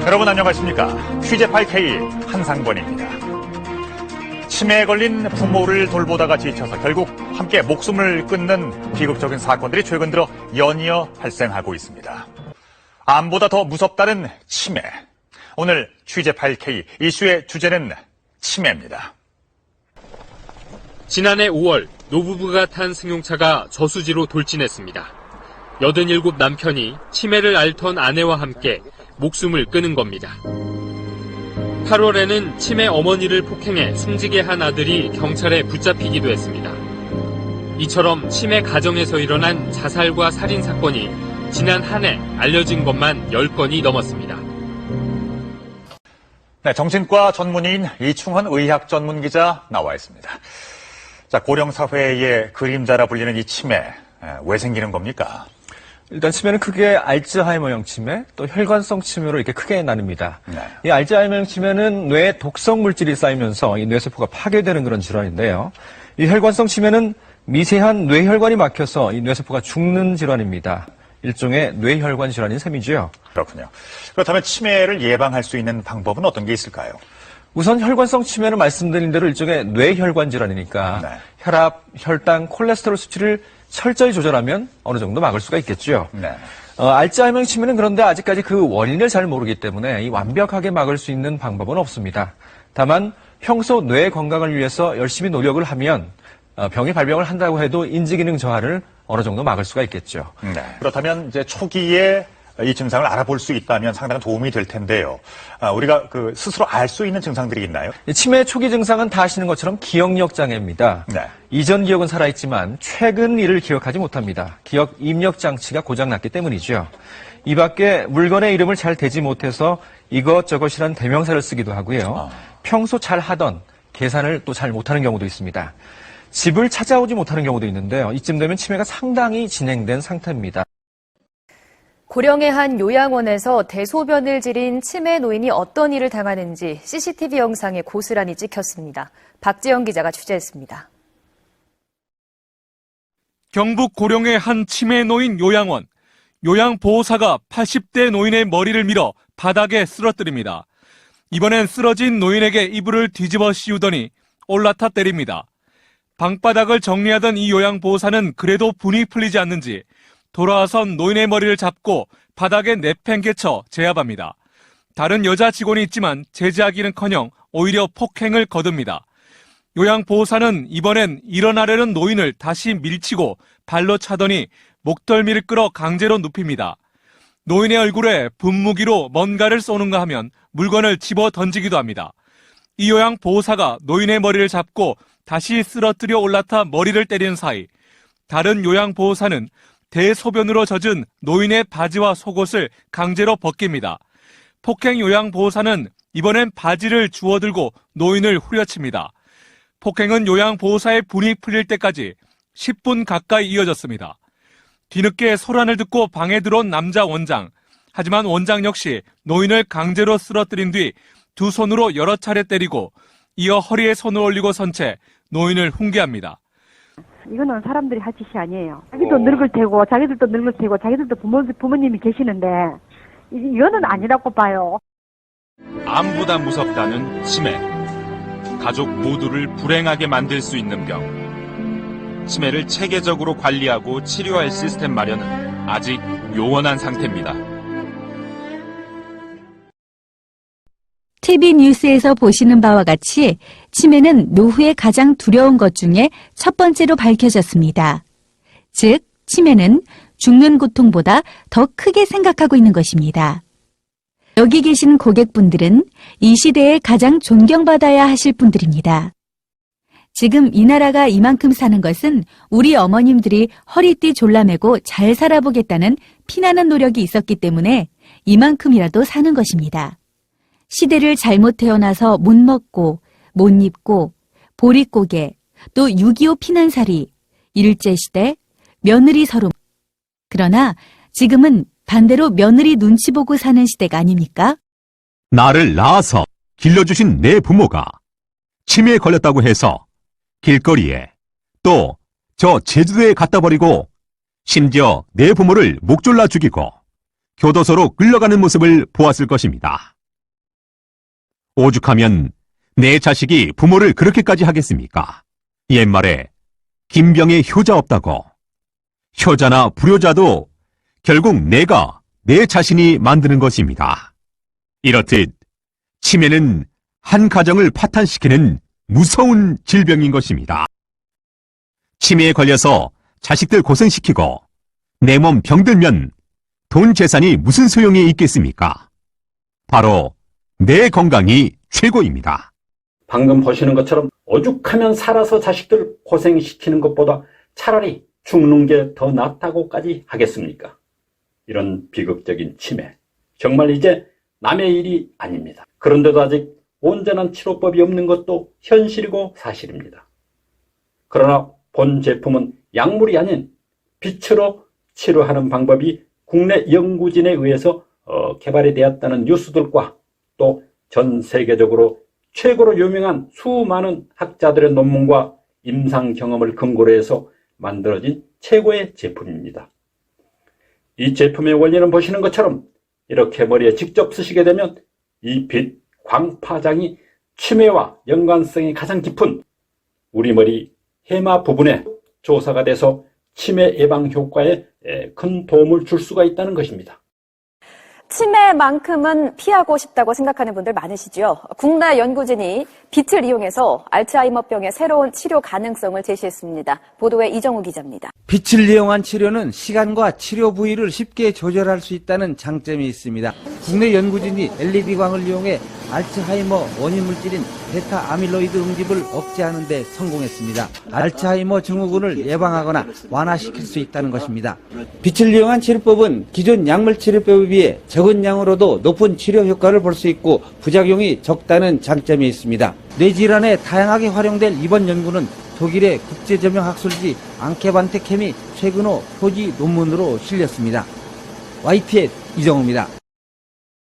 여러분 안녕하십니까? 취재 8K 한상권입니다. 치매에 걸린 부모를 돌보다가 지쳐서 결국 함께 목숨을 끊는 비극적인 사건들이 최근 들어 연이어 발생하고 있습니다. 암보다 더 무섭다는 치매. 오늘 취재 8K 이슈의 주제는 치매입니다. 지난해 5월 노부부가 탄 승용차가 저수지로 돌진했습니다. 87 남편이 치매를 앓던 아내와 함께 목숨을 끊은 겁니다. 8월에는 치매 어머니를 폭행해 숨지게 한 아들이 경찰에 붙잡히기도 했습니다. 이처럼 치매 가정에서 일어난 자살과 살인 사건이 지난 한 해 알려진 것만 10건이 넘었습니다. 네, 정신과 전문의인 이충헌 의학 전문 기자 나와 있습니다. 자, 고령 사회의 그림자라 불리는 이 치매, 왜 생기는 겁니까? 일단 치매는 크게 알츠하이머형 치매, 또 혈관성 치매로 이렇게 크게 나뉩니다. 네. 이 알츠하이머형 치매는 뇌에 독성 물질이 쌓이면서 이 뇌세포가 파괴되는 그런 질환인데요. 이 혈관성 치매는 미세한 뇌혈관이 막혀서 이 뇌세포가 죽는 질환입니다. 일종의 뇌혈관 질환인 셈이죠. 그렇군요. 그렇다면 치매를 예방할 수 있는 방법은 어떤 게 있을까요? 우선 혈관성 치매는 말씀드린 대로 일종의 뇌혈관 질환이니까 네. 혈압, 혈당, 콜레스테롤 수치를 철저히 조절하면 어느 정도 막을 수가 있겠죠. 네. 알츠하이머 치매는 그런데 아직까지 그 원인을 잘 모르기 때문에 이 완벽하게 막을 수 있는 방법은 없습니다. 다만 평소 뇌 건강을 위해서 열심히 노력을 하면 병의 발병을 한다고 해도 인지기능 저하를 어느 정도 막을 수가 있겠죠. 네. 그렇다면 이제 초기에 이 증상을 알아볼 수 있다면 상당한 도움이 될 텐데요. 우리가 스스로 알 수 있는 증상들이 있나요? 치매 초기 증상은 다 아시는 것처럼 기억력 장애입니다. 네. 이전 기억은 살아있지만 최근 일을 기억하지 못합니다. 기억 입력 장치가 고장났기 때문이죠. 이 밖에 물건의 이름을 잘 대지 못해서 이것저것이란 대명사를 쓰기도 하고요. 평소 잘 하던 계산을 또 잘 못하는 경우도 있습니다. 집을 찾아오지 못하는 경우도 있는데요. 이쯤 되면 치매가 상당히 진행된 상태입니다. 고령의 한 요양원에서 대소변을 지린 치매 노인이 어떤 일을 당하는지 CCTV 영상에 고스란히 찍혔습니다. 박지영 기자가 취재했습니다. 경북 고령의 한 치매 노인 요양원. 요양보호사가 80대 노인의 머리를 밀어 바닥에 쓰러뜨립니다. 이번엔 쓰러진 노인에게 이불을 뒤집어 씌우더니 올라타 때립니다. 방바닥을 정리하던 이 요양보호사는 그래도 분이 풀리지 않는지 돌아와선 노인의 머리를 잡고 바닥에 내팽개쳐 제압합니다. 다른 여자 직원이 있지만 제지하기는커녕 오히려 폭행을 거둡니다. 요양보호사는 이번엔 일어나려는 노인을 다시 밀치고 발로 차더니 목덜미를 끌어 강제로 눕힙니다. 노인의 얼굴에 분무기로 뭔가를 쏘는가 하면 물건을 집어 던지기도 합니다. 이 요양보호사가 노인의 머리를 잡고 다시 쓰러뜨려 올라타 머리를 때리는 사이 다른 요양보호사는 대소변으로 젖은 노인의 바지와 속옷을 강제로 벗깁니다. 폭행 요양보호사는 이번엔 바지를 주워들고 노인을 후려칩니다. 폭행은 요양보호사의 분이 풀릴 때까지 10분 가까이 이어졌습니다. 뒤늦게 소란을 듣고 방에 들어온 남자 원장. 하지만 원장 역시 노인을 강제로 쓰러뜨린 뒤 두 손으로 여러 차례 때리고 이어 허리에 손을 올리고 선 채 노인을 훈계합니다. 이거는 사람들이 할 짓이 아니에요. 자기도 늙을 테고, 자기들도 늙을 테고, 자기들도 부모님이 계시는데, 이거는 아니라고 봐요. 암보다 무섭다는 치매. 가족 모두를 불행하게 만들 수 있는 병. 치매를 체계적으로 관리하고 치료할 시스템 마련은 아직 요원한 상태입니다. TV 뉴스에서 보시는 바와 같이 치매는 노후에 가장 두려운 것 중에 첫 번째로 밝혀졌습니다. 즉, 치매는 죽는 고통보다 더 크게 생각하고 있는 것입니다. 여기 계신 고객분들은 이 시대에 가장 존경받아야 하실 분들입니다. 지금 이 나라가 이만큼 사는 것은 우리 어머님들이 허리띠 졸라매고 잘 살아보겠다는 피나는 노력이 있었기 때문에 이만큼이라도 사는 것입니다. 시대를 잘못 태어나서 못 먹고, 못 입고, 보릿고개, 또 6.25 피난살이, 일제시대, 며느리 서름. 그러나 지금은 반대로 며느리 눈치 보고 사는 시대가 아닙니까? 나를 낳아서 길러주신 내 부모가 치매에 걸렸다고 해서 길거리에 또 저 제주도에 갖다 버리고 심지어 내 부모를 목 졸라 죽이고 교도소로 끌려가는 모습을 보았을 것입니다. 오죽하면 내 자식이 부모를 그렇게까지 하겠습니까? 옛말에 김병에 효자 없다고. 효자나 불효자도 결국 내가 내 자신이 만드는 것입니다. 이렇듯 치매는 한 가정을 파탄시키는 무서운 질병인 것입니다. 치매에 걸려서 자식들 고생시키고 내 몸 병들면 돈 재산이 무슨 소용이 있겠습니까? 바로 내 건강이 최고입니다. 방금 보시는 것처럼 오죽하면 살아서 자식들 고생시키는 것보다 차라리 죽는 게 더 낫다고까지 하겠습니까? 이런 비극적인 치매, 정말 이제 남의 일이 아닙니다. 그런데도 아직 온전한 치료법이 없는 것도 현실이고 사실입니다. 그러나 본 제품은 약물이 아닌 빛으로 치료하는 방법이 국내 연구진에 의해서 개발이 되었다는 뉴스들과 또 전 세계적으로 최고로 유명한 수많은 학자들의 논문과 임상 경험을 근거로 해서 만들어진 최고의 제품입니다. 이 제품의 원리는 보시는 것처럼 이렇게 머리에 직접 쓰시게 되면 이 빛 광파장이 치매와 연관성이 가장 깊은 우리 머리 해마 부분에 조사가 돼서 치매 예방 효과에 큰 도움을 줄 수가 있다는 것입니다. 치매만큼은 피하고 싶다고 생각하는 분들 많으시죠. 국내 연구진이 빛을 이용해서 알츠하이머병의 새로운 치료 가능성을 제시했습니다. 보도에 이정우 기자입니다. 빛을 이용한 치료는 시간과 치료 부위를 쉽게 조절할 수 있다는 장점이 있습니다. 국내 연구진이 LED광을 이용해 알츠하이머 원인 물질인 베타 아밀로이드 응집을 억제하는 데 성공했습니다. 알츠하이머 증후군을 예방하거나 완화시킬 수 있다는 것입니다. 빛을 이용한 치료법은 기존 약물 치료법에 비해 적은 양으로도 높은 치료 효과를 볼 수 있고 부작용이 적다는 장점이 있습니다. 뇌질환에 다양하게 활용될 이번 연구는 독일의 국제저명학술지 앙케반테 캠이 최근 호 표지 논문으로 실렸습니다. YTN 이정우입니다.